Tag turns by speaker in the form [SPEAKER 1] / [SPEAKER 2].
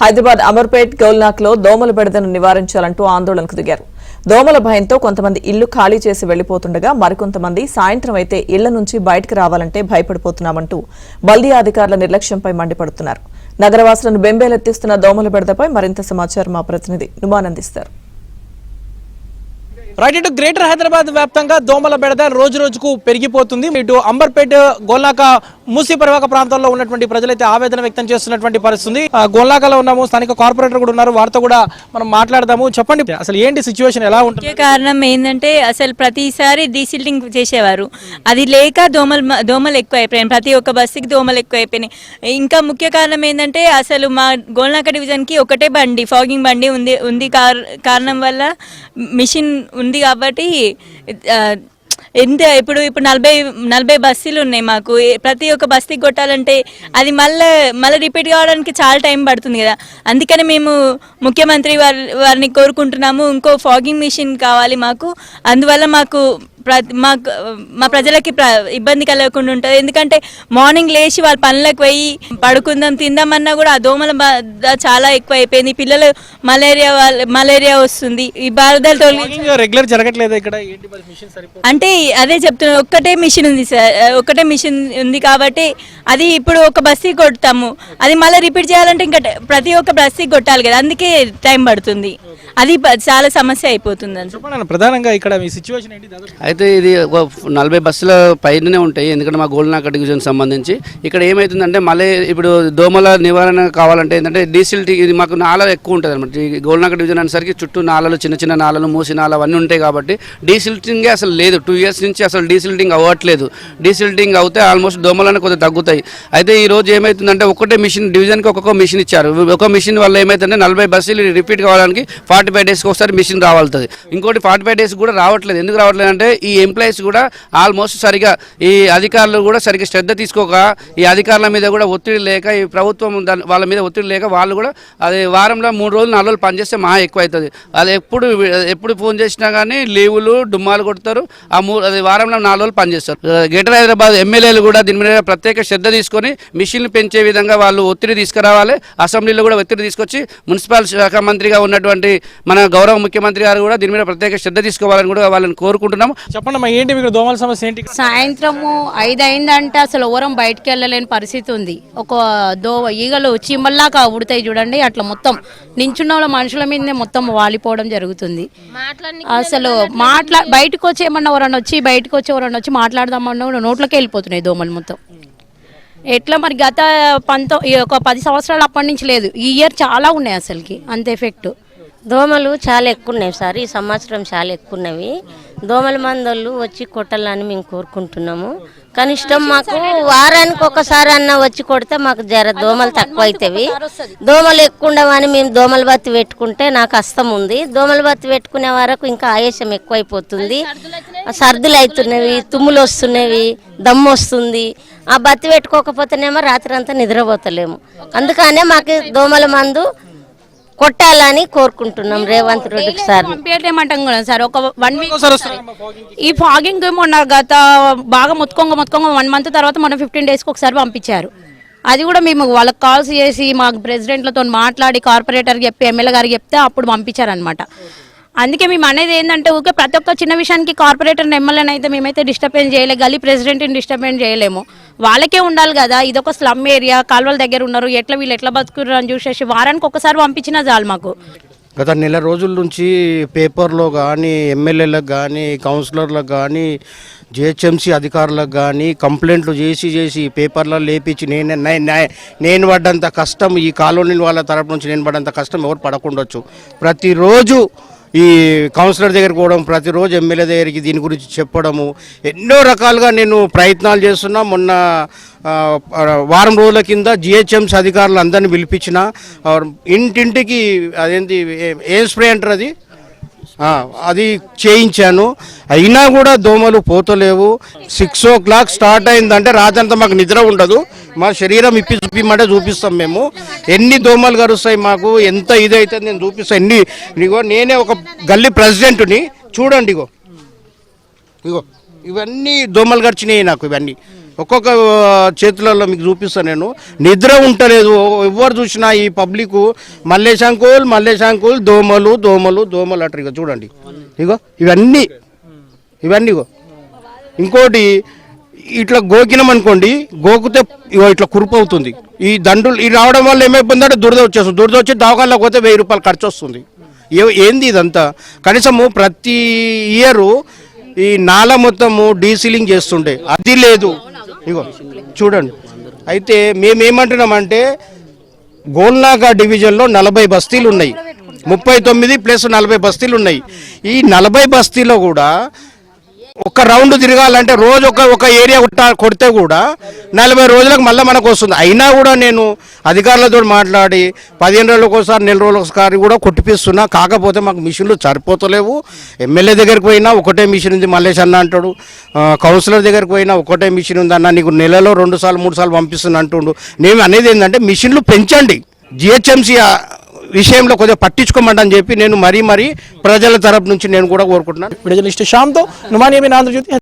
[SPEAKER 1] హైదరాబాద్ అమర్పేట్ గౌల్నాక్లో దోమల బెడదను నివారించాలంటూ ఆందోళనకు దిగారు. దోమల భయంతో కొంతమంది ఇల్లు ఖాళీ చేసి వెళ్లిపోతుండగా మరికొంతమంది సాయంత్రం అయితే ఇళ్ల నుంచి బయటకు రావాలంటే భయపడిపోతున్నామంటూ బల్దీ అధికారుల నిర్లక్ష్యంపై మండిపడుతున్నారు. నగరవాసులను బెంబేలెత్తిస్తున్న దోమల బెడదపై మరింత సమాచారం మా ప్రతినిధి నుమాన్ అందిస్తారు.
[SPEAKER 2] రైట్, ఇటు గ్రేటర్ హైదరాబాద్ వ్యాప్తంగా దోమల బెడద రోజు రోజుకు పెరిగిపోతుంది. ఇటు అంబర్పేట్ గోల్నాక మూసీ పరివాహక ప్రాంతాల్లో ఉన్నటువంటి ప్రజలైతే ఆవేదన వ్యక్తం చేస్తున్నటువంటి పరిస్థితి. గోల్నాకలో ఉన్నాము, స్థానిక కార్పొరేటర్ కూడా ఉన్నారు, వారితో కూడా మనం మాట్లాడదాము. చెప్పండి, అసలు ఏంటి సిచ్యువేషన్, ఎలా ఉంటుంది?
[SPEAKER 3] కారణం ఏంటంటే అసలు ప్రతిసారి డీసిల్టింగ్ చేసేవారు, అది లేక దోమలు ఎక్కువ అయిపోయాయి. ప్రతి ఒక్క బస్సుకి దోమలు ఎక్కువ అయిపోయినాయి. ఇంకా ముఖ్య కారణం ఏంటంటే అసలు మా గోల్నాక డివిజన్కి ఒకటే బండి, ఫాగింగ్ బండి ఉంది కారణం వల్ల మిషన్ ఉంది కాబట్టి ఎంత ఇప్పుడు 40 బస్సులు ఉన్నాయి మాకు. ప్రతి ఒక్క బస్తీకి కొట్టాలంటే అది మళ్ళీ రిపీట్ కావడానికి చాలా టైం పడుతుంది కదా. అందుకని మేము ముఖ్యమంత్రి వారిని కోరుకుంటున్నాము, ఇంకో ఫాగింగ్ మిషన్ కావాలి మాకు. అందువల్ల మా ప్రజలకి ఇబ్బంది కలగకుండా ఉంటుంది. ఎందుకంటే మార్నింగ్ లేచి వాళ్ళ పనులకు పోయి పడుకుందాం తిందామన్నా కూడా ఆ దోమల చాలా ఎక్కువ అయిపోయింది. పిల్లలు మలేరియా వస్తుంది. ఈ బాధలతో
[SPEAKER 2] రెగ్యులర్ జరగట్లేదు ఇక్కడ.
[SPEAKER 3] అంటే అదే చెప్తున్నా, ఒక్కటే మిషన్ ఉంది సార్, ఒకటే మిషన్ ఉంది కాబట్టి అది ఇప్పుడు ఒక బస్సీ కొడతాము, అది మళ్ళీ రిపీట్ చేయాలంటే ఇంకా ప్రతి ఒక్క బస్సీ కొట్టాలి కదా, అందుకే టైం పడుతుంది. అది చాలా సమస్య అయిపోతుంది.
[SPEAKER 2] ప్రధానంగా ఇక్కడ మీ సిచ్యువేషన్ ఏంటి?
[SPEAKER 4] అయితే ఇది ఒక 40 బస్సుల పైననే ఉంటాయి. ఎందుకంటే మా గోల్నాక డివిజన్ సంబంధించి ఇక్కడ ఏమవుతుందంటే మళ్ళీ ఇప్పుడు దోమల నివారణ కావాలంటే ఏంటంటే డీసిల్టీ, ఇది మాకు నాళాలు ఎక్కువ ఉంటుంది అనమాట. ఈ గోల్నాక డివిజన్ అనేసరికి చుట్టూ నాళాలు, చిన్న నాళాలు, మూసి నాళాలు అవన్నీ ఉంటాయి కాబట్టి డీసిల్టింగే అసలు లేదు. 2 years నుంచి అసలు డీసిల్టింగ్ అవ్వట్లేదు. డీసిల్టింగ్ అవుతే ఆల్మోస్ట్ దోమలనే కొద్దిగా తగ్గుతాయి. అయితే ఈ రోజు ఏమవుతుందంటే ఒకటే మిషన్, డివిజన్కి ఒక్కొక్క మిషన్ ఇచ్చారు. ఒక మిషన్ వల్ల ఏమవుతుందంటే 40 బస్సులు రిపీట్ కావడానికి 45 డేస్కి ఒకసారి మిషన్ రావాల్తుంది. ఇంకోటి 45 డేస్ కూడా రావట్లేదు. ఎందుకు రావట్లేదు అంటే ఈ ఎంప్లాయీస్ కూడా ఆల్మోస్ట్ సరిగా, ఈ అధికారులు కూడా సరిగ్గా శ్రద్ధ తీసుకోక, ఈ అధికారుల మీద కూడా ఒత్తిడి లేక, ఈ ప్రభుత్వం వాళ్ళ మీద ఒత్తిడి లేక వాళ్ళు కూడా అది వారంలో 3 రోజులు 4 రోజులు పనిచేస్తే మహా ఎక్కువ అవుతుంది. అది ఎప్పుడు ఫోన్ చేసినా కానీ లీవులు డుమ్మాలు కొడతారు. అది వారంలో 4 రోజులు పనిచేస్తారు. గ్రేటర్ హైదరాబాద్ ఎమ్మెల్యేలు కూడా దీని మీద ప్రత్యేక శ్రద్ధ తీసుకొని మిషన్లు పెంచే విధంగా వాళ్ళు ఒత్తిడి తీసుకురావాలి. అసెంబ్లీలో కూడా ఒత్తిడి తీసుకొచ్చి మున్సిపల్ శాఖ మంత్రిగా ఉన్నటువంటి మన గౌరవ ముఖ్యమంత్రి గారు కూడా దీని మీద ప్రత్యేక శ్రద్ధ తీసుకోవాలని కూడా వాళ్ళని కోరుకుంటున్నాము.
[SPEAKER 2] చెప్పండి, ఏంటి మీకు దోమల సమస్య ఏంటి?
[SPEAKER 5] సాయంత్రము 5 అయిందంటే అసలు ఎవరం బయటకు వెళ్ళలేని పరిస్థితి ఉంది. ఒక ఈగలు చిమ్మల్లాగా ఉడతాయి చూడండి, అట్లా మొత్తం నించున్న వాళ్ళ మనుషుల మీదనే మొత్తం వాలిపోవడం జరుగుతుంది. అసలు బయటకు వచ్చి ఏమన్నా ఎవరన్నా వచ్చి మాట్లాడదామన్నా నోట్లోకి వెళ్ళిపోతున్నాయి దోమలు మొత్తం. ఎట్లా మరి ఒక 10 సంవత్సరాలు అప్పటి నుంచి లేదు, ఈ ఇయర్ చాలా ఉన్నాయి అసలుకి, అంత ఎఫెక్ట్.
[SPEAKER 6] దోమలు చాలా ఎక్కువ ఉన్నాయి సార్, ఈ సంవత్సరం చాలా ఎక్కువ ఉన్నవి. దోమల మందులు వచ్చి కొట్టాలని మేము కోరుకుంటున్నాము. కనిష్టం మాకు వారానికి ఒకసారి అన్న వచ్చి కొడితే మాకు దోమలు తక్కువ అవుతాయి. దోమలు ఎక్కువ ఉండవని మేము దోమల బత్తి పెట్టుకుంటే నాకు కష్టం ఉంది. దోమల బత్తి పెట్టుకునే వరకు ఇంకా ఆయాసం ఎక్కువైపోతుంది. సర్దులు అవుతున్నవి, తుమ్ములు వస్తున్నవి, దమ్ము వస్తుంది. ఆ బత్తి పెట్టుకోకపోతేనేమో రాత్రి అంతా నిద్రపోతలేము. అందుకనే మాకు దోమల మందు కొట్టాలని కోరుకుంటున్నాం రేవంత్ రెడ్డికి సార్.
[SPEAKER 5] పంపించమంటాం కదా సార్, ఒక 1 week ఈ ఫాగింగ్ మొన్న గత బాగా మొత్తుకోంగా 1 month తర్వాత మొన్న 15 daysకి ఒకసారి పంపించారు. అది కూడా మేము వాళ్ళకి కాల్స్ చేసి మాకు ప్రెసిడెంట్లతో మాట్లాడి కార్పొరేటర్కి చెప్పి ఎమ్మెల్యే గారికి చెప్తే అప్పుడు పంపించారనమాట. అందుకే మేము అనేది ఏంటంటే ఊకే ప్రతి ఒక్క చిన్న విషయానికి కార్పొరేటర్ ఎమ్మెల్యేని అయితే మేమైతే డిస్టర్బెన్స్ చేయలేము, గల్లీ ప్రెసిడెంట్ని డిస్టర్బెన్స్ చేయలేము. వాళ్ళకే ఉండాలి కదా, ఇదొక స్లమ్ ఏరియా, కాలువల దగ్గర ఉన్నారు, వీళ్ళు ఎట్లా బతుకున్నారు అని చూసేసి వారానికి ఒకసారి పంపించినా చాలు మాకు.
[SPEAKER 7] గత నెల రోజుల నుంచి పేపర్లో కానీ, ఎమ్మెల్యేలకు కానీ, కౌన్సిలర్లకు కానీ, జిహెచ్ఎంసీ అధికారులకు కానీ కంప్లైంట్లు చేసి పేపర్లో లేపించి నేను పడ్డంత కష్టం, ఈ కాలనీ వాళ్ళ తరపు నుంచి నేను పడ్డంత కష్టం ఎవరు పడకుండొచ్చు. ప్రతిరోజు ఈ కౌన్సిలర్ దగ్గరికి పోవడం, ప్రతిరోజు ఎమ్మెల్యే దగ్గరికి దీని గురించి చెప్పడము, ఎన్నో రకాలుగా నేను ప్రయత్నాలు చేస్తున్నా. మొన్న వారం రోజుల కింద జిహెచ్ఎంసీ అధికారులు అందరినీ పిలిపించిన, ఇంటింటికి అదేంటి ఏం స్ప్రే అంటారు అది చేయించాను. అయినా కూడా దోమలు పోతలేవు. 6 o'clock స్టార్ట్ అయిందంటే రాత్రంతా మాకు నిద్ర ఉండదు. మా శరీరం చూపిమంటే చూపిస్తాం మేము. ఎన్ని దోమలు కరుస్తాయి మాకు, ఎంత ఇదైతే నేను చూపిస్తాను. నేనే ఒక గల్లీ ప్రెసిడెంట్ని, చూడండి ఇగో ఇవన్నీ దోమలు గడిచినాయి నాకు. ఇవన్నీ ఒక్కొక్క చేతులలో మీకు చూపిస్తాను నేను. నిద్ర ఉంటలేదు, ఎవరు చూసినా ఈ పబ్లిక్ మల్లేష్ అంకుల్ దోమలు దోమలు దోమలు అంటారు. ఇక చూడండి, ఇగో ఇవన్నీ ఇగో. ఇంకోటి ఇట్లా గోకినాం అనుకోండి, గోకితే ఇగో ఇట్లా కురుపు అవుతుంది. ఈ దండులు ఈ రావడం వల్ల ఏమైపోతుందంటే దురద వచ్చేస్తుంది. దురద వచ్చి దవాఖానలోకి పోతే 1000 రూపాయలు ఖర్చు వస్తుంది. ఏంది ఇదంతా? కనీసము ప్రతి ఇయరు ఈ నాల మొత్తము డీసీలింగ్ చేస్తుండే, అది లేదు. ఇగో చూడండి. అయితే మేమేమంటున్నామంటే గోల్నాక డివిజన్లో 40 బస్తీలు ఉన్నాయి, 39 ప్లస్ 40 బస్తీలు ఉన్నాయి. ఈ 40 బస్తీలో కూడా ఒక రౌండ్ తిరగాలంటే రోజు ఒక ఏరియా కొడితే కూడా 40 రోజులకు మళ్ళీ మనకు వస్తుంది. అయినా కూడా నేను అధికారులతో మాట్లాడి 15 రోజులకు ఒకసారి, నెల రోజులకు ఒకసారి కూడా కొట్టిపిస్తున్నా. కాకపోతే మాకు మిషన్లు సరిపోతలేవు. ఎమ్మెల్యే దగ్గరికి పోయినా ఒకటే మిషన్ ఉంది మల్లేష్ అన్న అంటాడు, కౌన్సిలర్ దగ్గరికి పోయినా ఒకటే మిషన్ ఉంది అన్న, నీకు నెలలో 2 సార్లు 3 సార్లు పంపిస్తున్నా అంటుండు. నేను అనేది ఏంటంటే మిషన్లు పెంచండి, జిహెచ్ఎంసీ విషయంలో కొద్దిగా పట్టించుకోమంటని చెప్పి నేను మరీ ప్రజల తరపు నుంచి నేను కూడా కోరుకుంటున్నాను.
[SPEAKER 2] జర్నలిస్ట్ శ్యామ్తో నుమానియా ఆంధ్రజ్యోతి.